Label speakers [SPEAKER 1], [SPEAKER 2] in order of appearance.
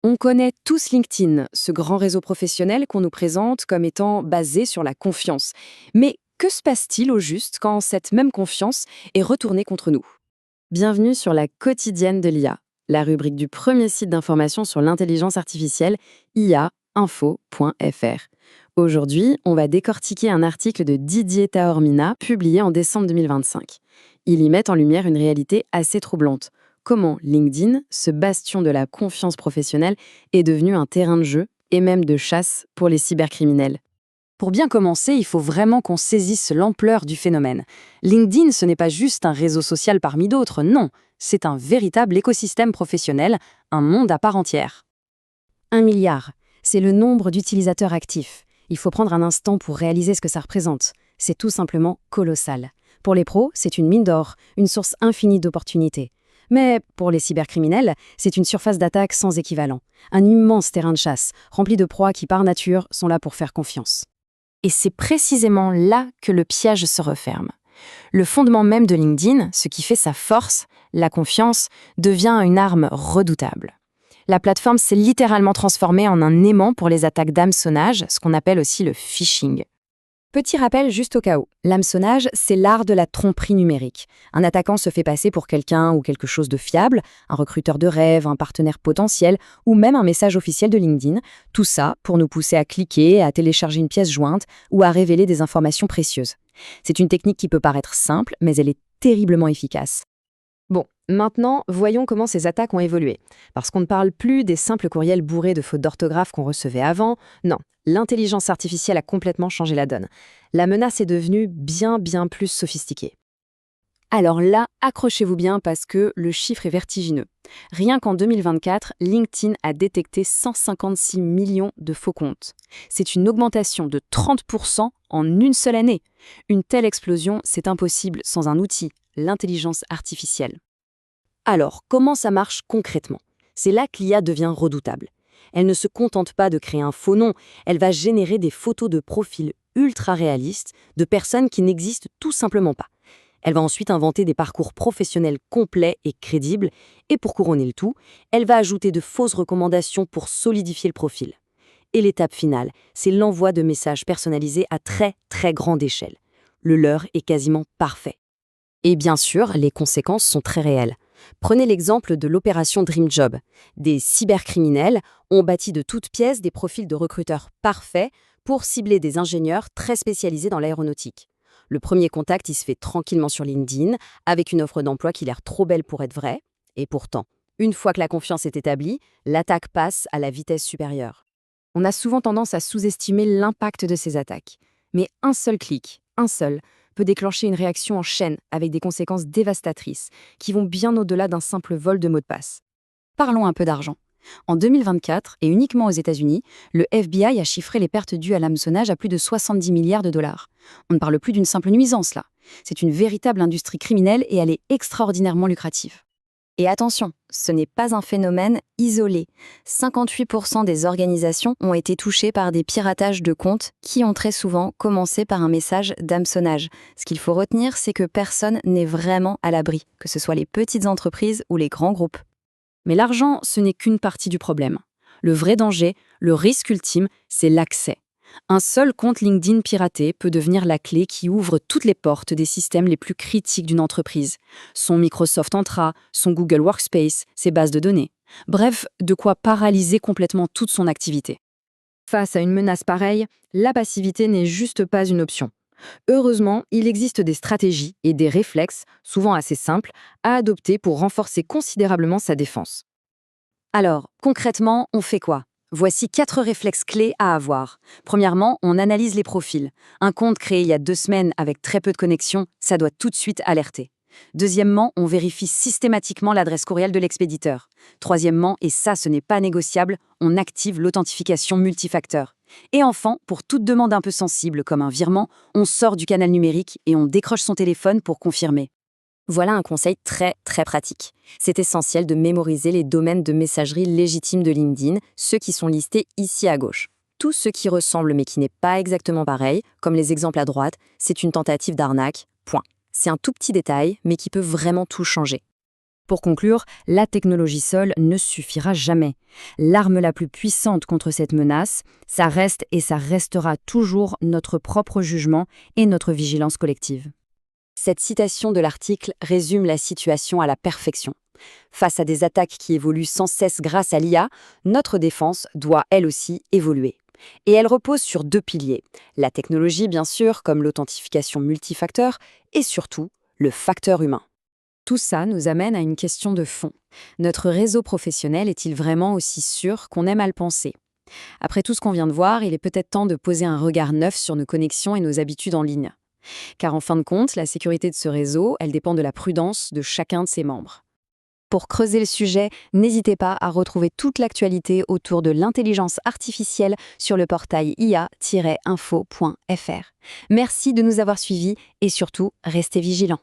[SPEAKER 1] On connaît tous LinkedIn, ce grand réseau professionnel qu'on nous présente comme étant basé sur la confiance. Mais que se passe-t-il au juste quand cette même confiance est retournée contre nous? Bienvenue sur la quotidienne de l'IA, la rubrique du premier site d'information sur l'intelligence artificielle iainfo.fr. Aujourd'hui, on va décortiquer un article de Didier Taormina publié en décembre 2025. Il y met en lumière une réalité assez troublante. Comment LinkedIn, ce bastion de la confiance professionnelle, est devenu un terrain de jeu et même de chasse pour les cybercriminels. Pour bien commencer, il faut vraiment qu'on saisisse l'ampleur du phénomène. LinkedIn, ce n'est pas juste un réseau social parmi d'autres, non, c'est un véritable écosystème professionnel, un monde à part entière. 1 milliard, c'est le nombre d'utilisateurs actifs. Il faut prendre un instant pour réaliser ce que ça représente. C'est tout simplement colossal. Pour les pros, c'est une mine d'or, une source infinie d'opportunités. Mais pour les cybercriminels, c'est une surface d'attaque sans équivalent. Un immense terrain de chasse, rempli de proies qui, par nature, sont là pour faire confiance. Et c'est précisément là que le piège se referme. Le fondement même de LinkedIn, ce qui fait sa force, la confiance, devient une arme redoutable. La plateforme s'est littéralement transformée en un aimant pour les attaques d'hameçonnage, ce qu'on appelle aussi le phishing. Petit rappel juste au cas où, l'hameçonnage, c'est l'art de la tromperie numérique. Un attaquant se fait passer pour quelqu'un ou quelque chose de fiable, un recruteur de rêve, un partenaire potentiel, ou même un message officiel de LinkedIn. Tout ça pour nous pousser à cliquer, à télécharger une pièce jointe ou à révéler des informations précieuses. C'est une technique qui peut paraître simple, mais elle est terriblement efficace. Bon, maintenant, voyons comment ces attaques ont évolué. Parce qu'on ne parle plus des simples courriels bourrés de fautes d'orthographe qu'on recevait avant. Non, l'intelligence artificielle a complètement changé la donne. La menace est devenue bien plus sophistiquée. Alors là, accrochez-vous bien parce que le chiffre est vertigineux. Rien qu'en 2024, LinkedIn a détecté 156 millions de faux comptes. C'est une augmentation de 30% en une seule année. Une telle explosion, c'est impossible sans un outil, l'intelligence artificielle. Alors, comment ça marche concrètement? C'est là que l'IA devient redoutable. Elle ne se contente pas de créer un faux nom, elle va générer des photos de profils ultra réalistes de personnes qui n'existent tout simplement pas. Elle va ensuite inventer des parcours professionnels complets et crédibles, et pour couronner le tout, elle va ajouter de fausses recommandations pour solidifier le profil. Et l'étape finale, c'est l'envoi de messages personnalisés à très grande échelle. Le leurre est quasiment parfait. Et bien sûr, les conséquences sont très réelles. Prenez l'exemple de l'opération Dream Job. Des cybercriminels ont bâti de toutes pièces des profils de recruteurs parfaits pour cibler des ingénieurs très spécialisés dans l'aéronautique. Le premier contact, il se fait tranquillement sur LinkedIn, avec une offre d'emploi qui a l'air trop belle pour être vraie. Et pourtant, une fois que la confiance est établie, l'attaque passe à la vitesse supérieure. On a souvent tendance à sous-estimer l'impact de ces attaques. Mais un seul clic, un seul, peut déclencher une réaction en chaîne avec des conséquences dévastatrices qui vont bien au-delà d'un simple vol de mot de passe. Parlons un peu d'argent. En 2024, et uniquement aux États-Unis, le FBI a chiffré les pertes dues à l'hameçonnage à plus de 70 milliards de dollars. On ne parle plus d'une simple nuisance là. C'est une véritable industrie criminelle et elle est extraordinairement lucrative. Et attention, ce n'est pas un phénomène isolé. 58% des organisations ont été touchées par des piratages de comptes qui ont très souvent commencé par un message d'hameçonnage. Ce qu'il faut retenir, c'est que personne n'est vraiment à l'abri, que ce soit les petites entreprises ou les grands groupes. Mais l'argent, ce n'est qu'une partie du problème. Le vrai danger, le risque ultime, c'est l'accès. Un seul compte LinkedIn piraté peut devenir la clé qui ouvre toutes les portes des systèmes les plus critiques d'une entreprise. Son Microsoft Entra, son Google Workspace, ses bases de données. Bref, de quoi paralyser complètement toute son activité. Face à une menace pareille, la passivité n'est juste pas une option. Heureusement, il existe des stratégies et des réflexes, souvent assez simples, à adopter pour renforcer considérablement sa défense. Alors, concrètement, on fait quoi? Voici 4 réflexes clés à avoir. Premièrement, on analyse les profils. Un compte créé il y a 2 semaines avec très peu de connexions, ça doit tout de suite alerter. Deuxièmement, on vérifie systématiquement l'adresse courriel de l'expéditeur. Troisièmement, et ça ce n'est pas négociable, on active l'authentification multifacteur. Et enfin, pour toute demande un peu sensible comme un virement, on sort du canal numérique et on décroche son téléphone pour confirmer. Voilà un conseil très pratique. C'est essentiel de mémoriser les domaines de messagerie légitimes de LinkedIn, ceux qui sont listés ici à gauche. Tout ce qui ressemble mais qui n'est pas exactement pareil, comme les exemples à droite, c'est une tentative d'arnaque, point. C'est un tout petit détail, mais qui peut vraiment tout changer.
[SPEAKER 2] Pour conclure, la technologie seule ne suffira jamais. L'arme la plus puissante contre cette menace, ça reste et ça restera toujours notre propre jugement et notre vigilance collective.
[SPEAKER 1] Cette citation de l'article résume la situation à la perfection. Face à des attaques qui évoluent sans cesse grâce à l'IA, notre défense doit elle aussi évoluer. Et elle repose sur 2 piliers. La technologie, bien sûr, comme l'authentification multifacteur, et surtout, le facteur humain. Tout ça nous amène à une question de fond. Notre réseau professionnel est-il vraiment aussi sûr qu'on aime à le penser? Après tout ce qu'on vient de voir, il est peut-être temps de poser un regard neuf sur nos connexions et nos habitudes en ligne. Car en fin de compte, la sécurité de ce réseau, elle dépend de la prudence de chacun de ses membres. Pour creuser le sujet, n'hésitez pas à retrouver toute l'actualité autour de l'intelligence artificielle sur le portail ia-info.fr. Merci de nous avoir suivis et surtout, restez vigilants.